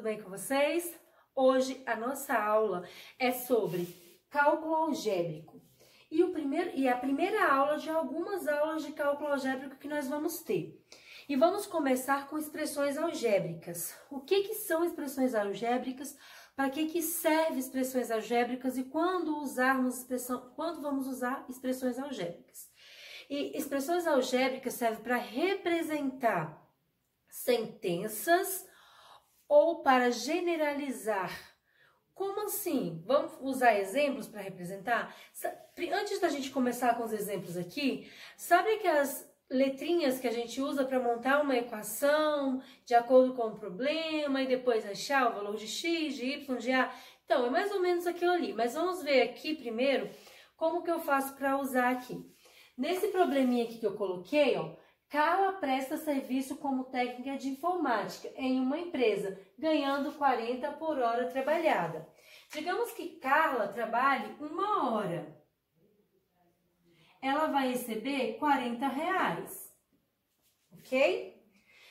bem com vocês? Hoje a nossa aula é sobre cálculo algébrico. E a primeira aula de algumas aulas de cálculo algébrico que nós vamos ter. E vamos começar com expressões algébricas. O que são expressões algébricas? Para que servem expressões algébricas e quando vamos usar expressões algébricas? E expressões algébricas servem para representar sentenças ou para generalizar. Como assim? Vamos usar exemplos para representar? Antes da gente começar com os exemplos aqui, sabe aquelas letrinhas que a gente usa para montar uma equação de acordo com o problema e depois achar o valor de x, de y, de a? Então, é mais ou menos aquilo ali. Mas vamos ver aqui primeiro como que eu faço para usar aqui. Nesse probleminha aqui que eu coloquei, ó, Carla presta serviço como técnica de informática em uma empresa, ganhando 40 por hora trabalhada. Digamos que Carla trabalhe 1 hora. Ela vai receber R$40, ok?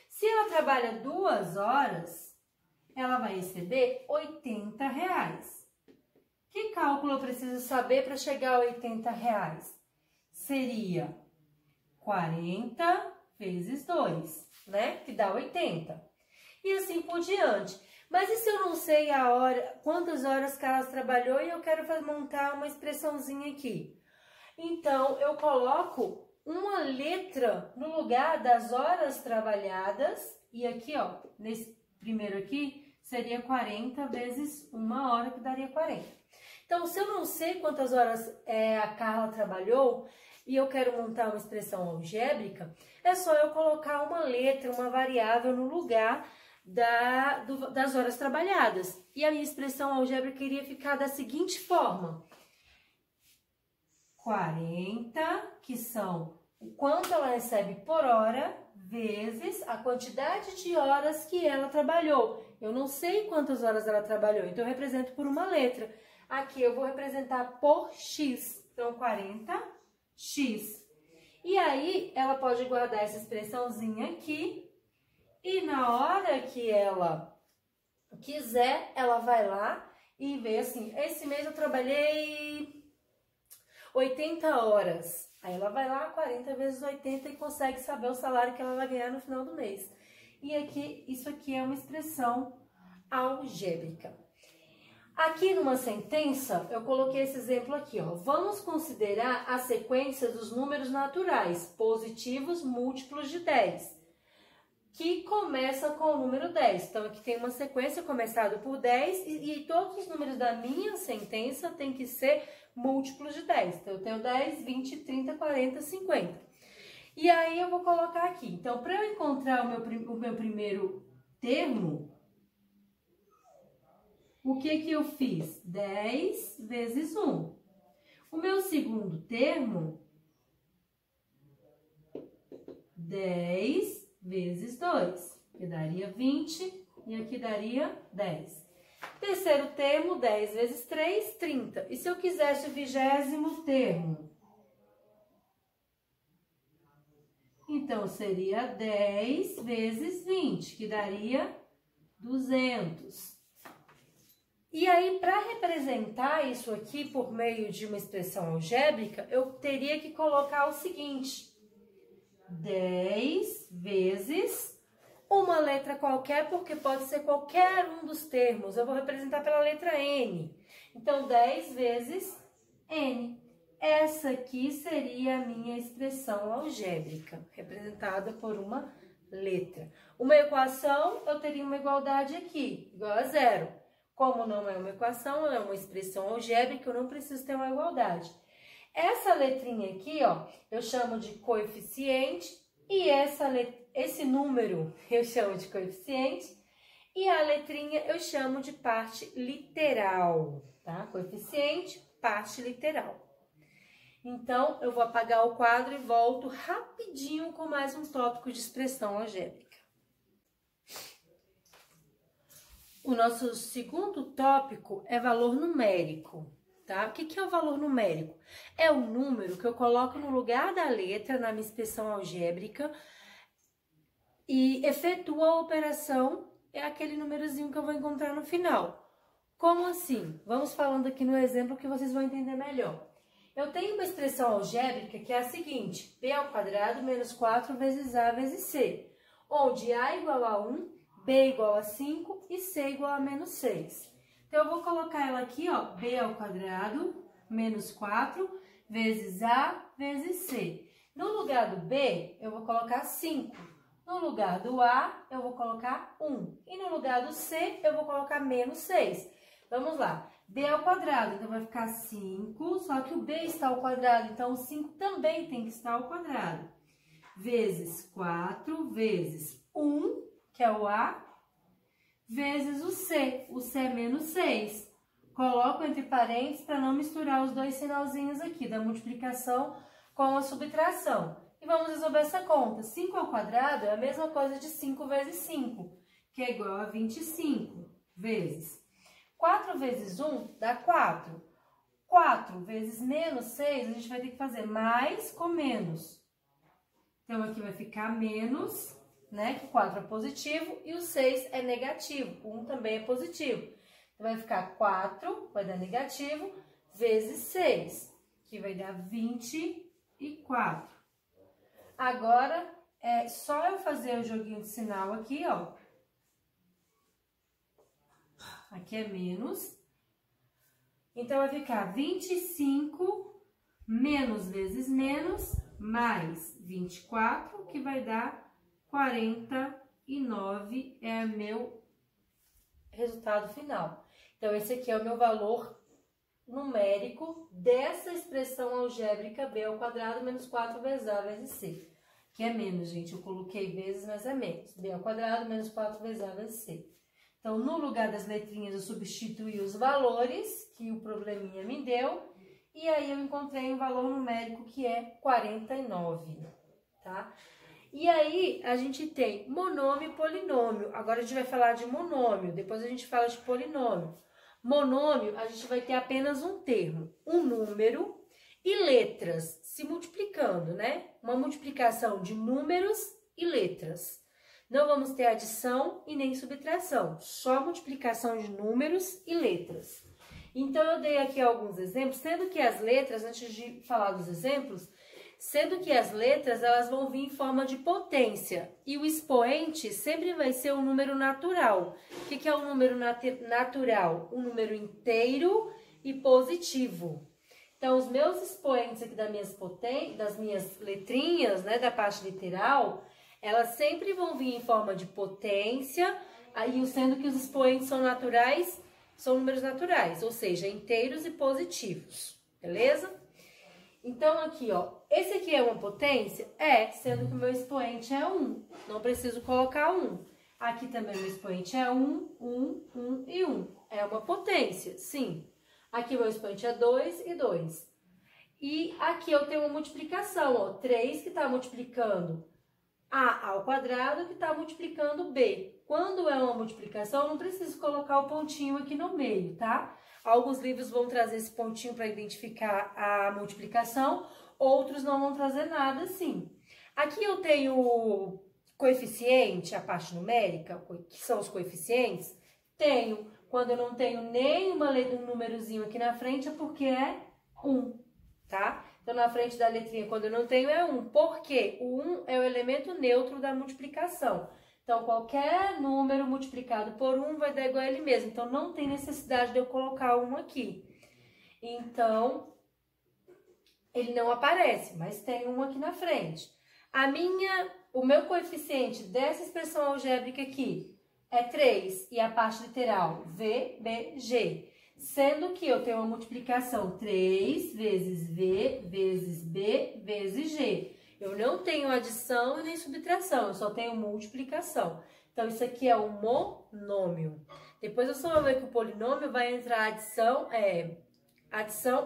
Se ela trabalha 2 horas, ela vai receber R$80. Que cálculo eu preciso saber para chegar a R$80? Seria 40 vezes 2, né? Que dá 80. E assim por diante. Mas e se eu não sei a hora, quantas horas que ela trabalhou e eu quero montar uma expressãozinha aqui? Então, eu coloco uma letra no lugar das horas trabalhadas. E aqui, ó, nesse primeiro aqui, seria 40 vezes 1 hora, que daria 40. Então, se eu não sei quantas horas a Carla trabalhou, e eu quero montar uma expressão algébrica, é só eu colocar uma letra, uma variável no lugar das horas trabalhadas. E a minha expressão algébrica iria ficar da seguinte forma. 40, que são o quanto ela recebe por hora, vezes a quantidade de horas que ela trabalhou. Eu não sei quantas horas ela trabalhou, então eu represento por uma letra. Aqui eu vou representar por x. Então, 40x. E aí, ela pode guardar essa expressãozinha aqui. E na hora que ela quiser, ela vai lá e vê assim, esse mês eu trabalhei 80 horas. Aí ela vai lá, 40 vezes 80 e consegue saber o salário que ela vai ganhar no final do mês. E aqui, isso aqui é uma expressão algébrica. Aqui numa sentença, eu coloquei esse exemplo aqui, ó. Vamos considerar a sequência dos números naturais, positivos múltiplos de 10, que começa com o número 10. Então, aqui tem uma sequência começada por 10 e todos os números da minha sentença tem que ser múltiplos de 10. Então, eu tenho 10, 20, 30, 40, 50. E aí, eu vou colocar aqui. Então, para eu encontrar o meu primeiro termo, o que eu fiz? 10 vezes 1. O meu segundo termo, 10 vezes 2, que daria 20, e aqui daria 10. Terceiro termo, 10 vezes 3, 30. E se eu quisesse o 20º termo? Então, seria 10 vezes 20, que daria 200. E aí, para representar isso aqui por meio de uma expressão algébrica, eu teria que colocar o seguinte. 10 vezes uma letra qualquer, porque pode ser qualquer um dos termos. Eu vou representar pela letra N. Então, 10 vezes N. Essa aqui seria a minha expressão algébrica, representada por uma letra. Uma equação, eu teria uma igualdade aqui, igual a 0. Como não é uma equação, é uma expressão algébrica, eu não preciso ter uma igualdade. Essa letrinha aqui, ó, eu chamo de coeficiente e esse número eu chamo de coeficiente e a letrinha eu chamo de parte literal, tá? Coeficiente, parte literal. Então, eu vou apagar o quadro e volto rapidinho com mais um tópico de expressão algébrica. O nosso segundo tópico é valor numérico, tá? O que é o valor numérico? É o número que eu coloco no lugar da letra na minha expressão algébrica e efetuo a operação é aquele númerozinho que eu vou encontrar no final. Como assim? Vamos falando aqui no exemplo que vocês vão entender melhor. Eu tenho uma expressão algébrica que é a seguinte, b² menos 4 vezes a vezes c, onde a igual a 1, b igual a 5 e c igual a menos 6. Então, eu vou colocar ela aqui, ó, b² menos 4 vezes a vezes c. No lugar do b, eu vou colocar 5. No lugar do a, eu vou colocar 1. E no lugar do c, eu vou colocar menos 6. Vamos lá. B ao quadrado, então vai ficar 5, só que o b está ao quadrado, então o 5 também tem que estar ao quadrado. Vezes 4, vezes 1, que é o a, vezes o c. O c é menos 6. Coloco entre parênteses para não misturar os dois sinalzinhos aqui, da multiplicação com a subtração. E vamos resolver essa conta. 5 ao quadrado é a mesma coisa de 5 vezes 5, que é igual a 25, vezes 4 vezes 1 dá 4. 4 vezes menos 6, a gente vai ter que fazer mais com menos. Então, aqui vai ficar menos, né? Que 4 é positivo e o 6 é negativo. 1 também é positivo. Então, vai ficar 4, vai dar negativo, vezes 6, que vai dar 24. Agora, é só eu fazer o joguinho de sinal aqui, ó. Aqui é menos. Então, vai ficar 25 menos vezes menos, mais 24, que vai dar 49, é o meu resultado final. Então, esse aqui é o meu valor numérico dessa expressão algébrica b² menos 4 vezes a vezes c. Que é menos, gente. Eu coloquei vezes, mas é menos. b² menos 4 vezes a vezes c. Então, no lugar das letrinhas, eu substituí os valores que o probleminha me deu. E aí, eu encontrei um valor numérico que é 49, tá? E aí, a gente tem monômio e polinômio. Agora, a gente vai falar de monômio, depois a gente fala de polinômio. Monômio, a gente vai ter apenas um termo, um número e letras se multiplicando, né? Uma multiplicação de números e letras. Não vamos ter adição e nem subtração, só multiplicação de números e letras. Então, eu dei aqui alguns exemplos, sendo que as letras, antes de falar dos exemplos, sendo que as letras elas vão vir em forma de potência e o expoente sempre vai ser um número natural. O que é um número natural? Um número inteiro e positivo. Então, os meus expoentes aqui das minhas letrinhas, né, da parte literal, elas sempre vão vir em forma de potência, aí sendo que os expoentes são naturais, são números naturais, ou seja, inteiros e positivos, beleza? Então, aqui, ó, esse aqui é uma potência? É, sendo que o meu expoente é 1. Não preciso colocar 1. Aqui também o meu expoente é 1, 1, 1 e 1. É uma potência, sim. Aqui o meu expoente é 2 e 2. E aqui eu tenho uma multiplicação, ó, 3 que está multiplicando A ao quadrado, que está multiplicando B. Quando é uma multiplicação, eu não preciso colocar o pontinho aqui no meio, tá? Alguns livros vão trazer esse pontinho para identificar a multiplicação, outros não vão trazer nada assim. Aqui eu tenho coeficiente, a parte numérica, que são os coeficientes. Tenho. Quando eu não tenho nenhuma um númerozinho aqui na frente, é porque é 1, tá? Então, na frente da letrinha, quando eu não tenho, é 1. Por quê? O 1 é o elemento neutro da multiplicação. Então, qualquer número multiplicado por 1 vai dar igual a ele mesmo. Então, não tem necessidade de eu colocar 1 aqui. Então, ele não aparece, mas tem 1 aqui na frente. O meu coeficiente dessa expressão algébrica aqui é 3 e a parte literal VBG. Sendo que eu tenho uma multiplicação 3 vezes V vezes B vezes G. Eu não tenho adição e nem subtração, eu só tenho multiplicação. Então, isso aqui é um monômio. Depois, eu só vou ver que o polinômio vai entrar adição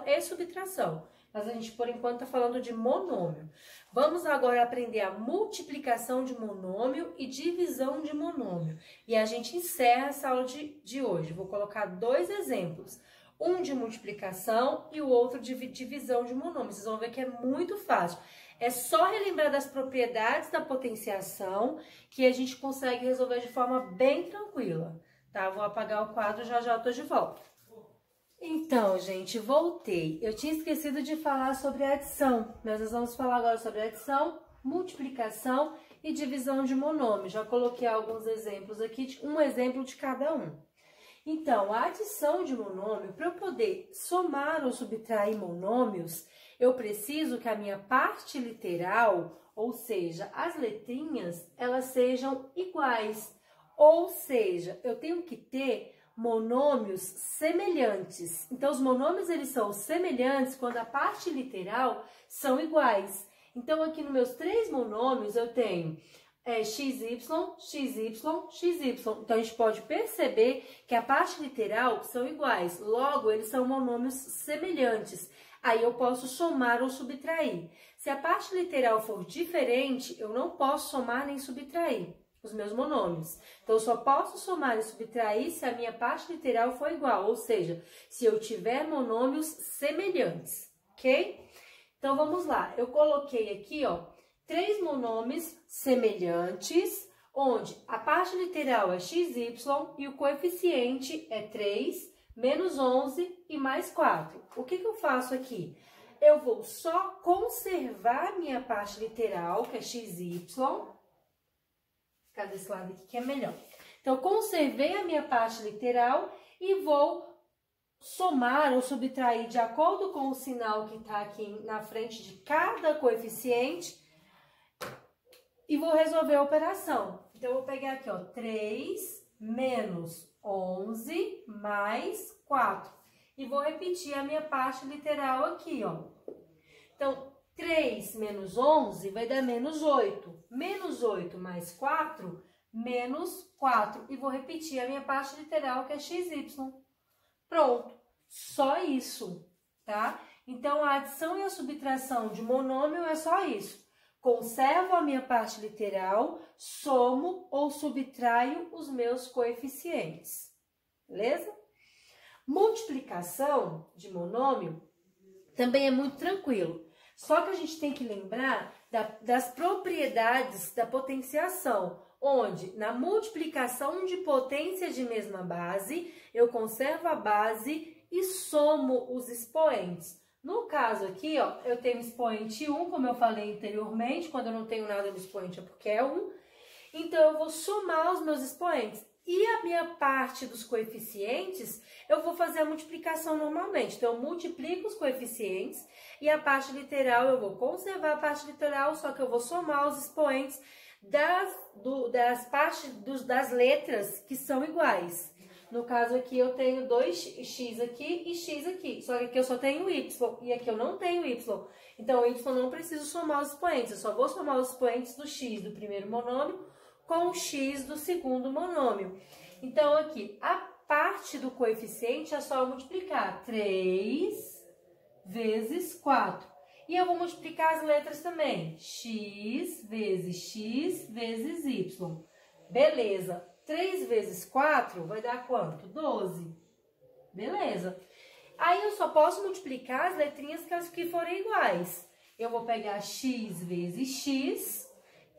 e subtração. Mas a gente, por enquanto, está falando de monômio. Vamos agora aprender a multiplicação de monômio e divisão de monômio. E a gente encerra essa aula de hoje. Vou colocar 2 exemplos. um de multiplicação e o outro de divisão de monômios. Vocês vão ver que é muito fácil. É só relembrar das propriedades da potenciação que a gente consegue resolver de forma bem tranquila, tá? Vou apagar o quadro, já já eu tô de volta. Então, gente, voltei. Eu tinha esquecido de falar sobre adição, mas nós vamos falar agora sobre adição, multiplicação e divisão de monômios. Já coloquei alguns exemplos aqui, um exemplo de cada um. Então, a adição de monômio, para eu poder somar ou subtrair monômios, eu preciso que a minha parte literal, ou seja, as letrinhas, elas sejam iguais. Ou seja, eu tenho que ter monômios semelhantes. Então, os monômios, eles são semelhantes quando a parte literal são iguais. Então, aqui nos meus 3 monômios, eu tenho xy, xy, xy. Então, a gente pode perceber que a parte literal são iguais. Logo, eles são monômios semelhantes. Aí, eu posso somar ou subtrair. Se a parte literal for diferente, eu não posso somar nem subtrair os meus monômios. Então, eu só posso somar e subtrair se a minha parte literal for igual. Ou seja, se eu tiver monômios semelhantes, ok? Então, vamos lá. Eu coloquei aqui, ó, 3 monômios semelhantes, onde a parte literal é xy e o coeficiente é 3, menos 11 e mais 4. O que eu faço aqui? Eu vou só conservar minha parte literal, que é xy. Ficar desse lado aqui que é melhor. Então, conservei a minha parte literal e vou somar ou subtrair de acordo com o sinal que está aqui na frente de cada coeficiente e vou resolver a operação. Então, eu vou pegar aqui, ó, 3 menos 11 mais 4. E vou repetir a minha parte literal aqui, ó. Então, 3 menos 11 vai dar menos 8. Menos 8 mais 4, menos 4. E vou repetir a minha parte literal, que é xy. Pronto. Só isso, tá? Então, a adição e a subtração de monômio é só isso. Conservo a minha parte literal, somo ou subtraio os meus coeficientes. Beleza? Multiplicação de monômio também é muito tranquilo. Só que a gente tem que lembrar das propriedades da potenciação, onde na multiplicação de potência de mesma base, eu conservo a base e somo os expoentes. No caso aqui, ó, eu tenho expoente 1, como eu falei anteriormente, quando eu não tenho nada no expoente é porque é 1. Então, eu vou somar os meus expoentes. E a minha parte dos coeficientes, eu vou fazer a multiplicação normalmente. Então, eu multiplico os coeficientes e a parte literal, eu vou conservar a parte literal, só que eu vou somar os expoentes das letras que são iguais. No caso aqui, eu tenho 2x aqui e x aqui. Só que aqui eu só tenho y e aqui eu não tenho y. Então, o y eu não preciso somar os expoentes. Eu só vou somar os expoentes do x do primeiro monômio com o x do segundo monômio. Então, aqui, a parte do coeficiente é só eu multiplicar 3 vezes 4. E eu vou multiplicar as letras também. X vezes y. Beleza. 3 vezes 4 vai dar quanto? 12. Beleza. Aí eu só posso multiplicar as letrinhas que forem iguais. Eu vou pegar x vezes x,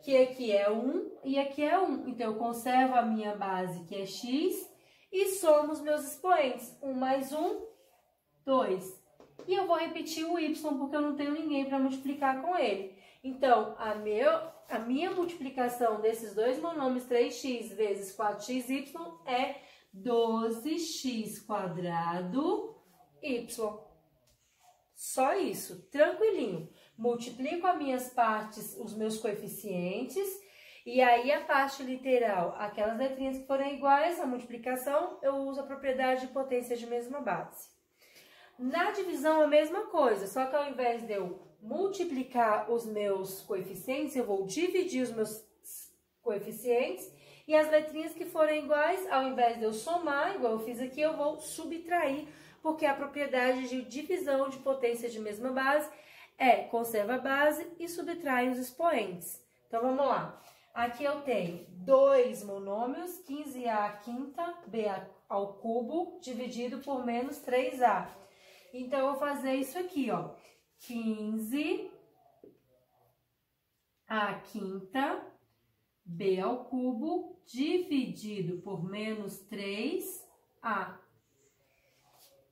que aqui é 1 e aqui é 1. Então, eu conservo a minha base, que é x, e somo os meus expoentes. 1 mais 1, 2. E eu vou repetir o y, porque eu não tenho ninguém para multiplicar com ele. Então, a minha multiplicação desses dois monômios, 3x vezes 4xy, é 12x quadrado y. Só isso, tranquilinho. Multiplico as minhas partes, os meus coeficientes, e aí a parte literal, aquelas letrinhas que forem iguais, a multiplicação, eu uso a propriedade de potência de mesma base. Na divisão, a mesma coisa, só que ao invés de eu multiplicar os meus coeficientes, eu vou dividir os meus coeficientes e as letrinhas que forem iguais, ao invés de eu somar, igual eu fiz aqui, eu vou subtrair, porque a propriedade de divisão de potência de mesma base é conserva a base e subtrai os expoentes. Então, vamos lá. Aqui eu tenho 2 monômios, 15a quinta, b ao cubo dividido por menos 3A. Então, eu vou fazer isso aqui, ó. 15 a quinta B ao cubo dividido por menos 3A.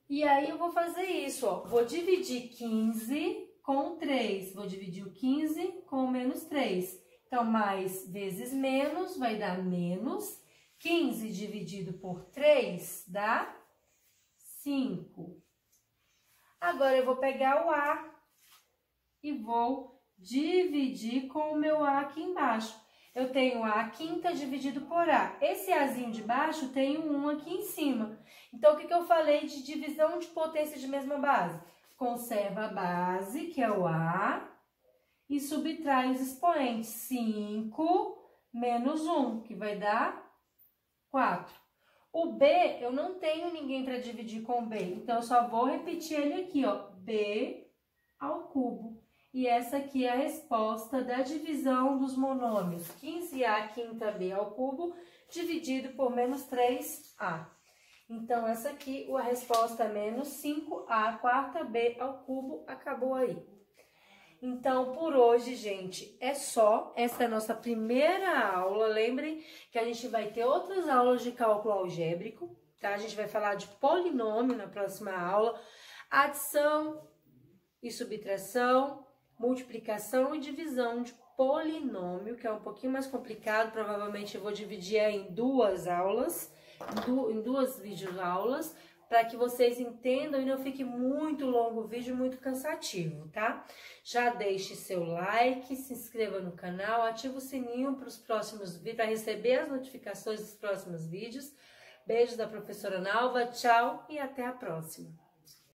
E aí, eu vou fazer isso, ó. Vou dividir 15 com 3. Vou dividir o 15 com o menos 3. Então, mais vezes menos vai dar menos. 15 dividido por 3 dá 5. Agora, eu vou pegar o A e vou dividir com o meu A aqui embaixo. Eu tenho A quinta dividido por A. Esse Azinho de baixo tem um 1 aqui em cima. Então, o que eu falei de divisão de potência de mesma base? Conserva a base, que é o A, e subtrai os expoentes. 5 menos 1, que vai dar 4. O B, eu não tenho ninguém para dividir com B, então eu só vou repetir ele aqui, ó, B ao cubo. E essa aqui é a resposta da divisão dos monômios, 15A quinta B ao cubo, dividido por menos 3A. Então, essa aqui, a resposta é menos 5A quarta B ao cubo, acabou aí. Então, por hoje, gente, é só. Essa é a nossa primeira aula. Lembrem que a gente vai ter outras aulas de cálculo algébrico, tá? A gente vai falar de polinômio na próxima aula, adição e subtração, multiplicação e divisão de polinômio, que é um pouquinho mais complicado. Provavelmente eu vou dividir em duas aulas, em duas videoaulas, para que vocês entendam e não fique muito longo o vídeo, muito cansativo, tá? Já deixe seu like, se inscreva no canal, ative o sininho para os próximos vídeos, para receber as notificações dos próximos vídeos. Beijos da professora Nalva, tchau e até a próxima.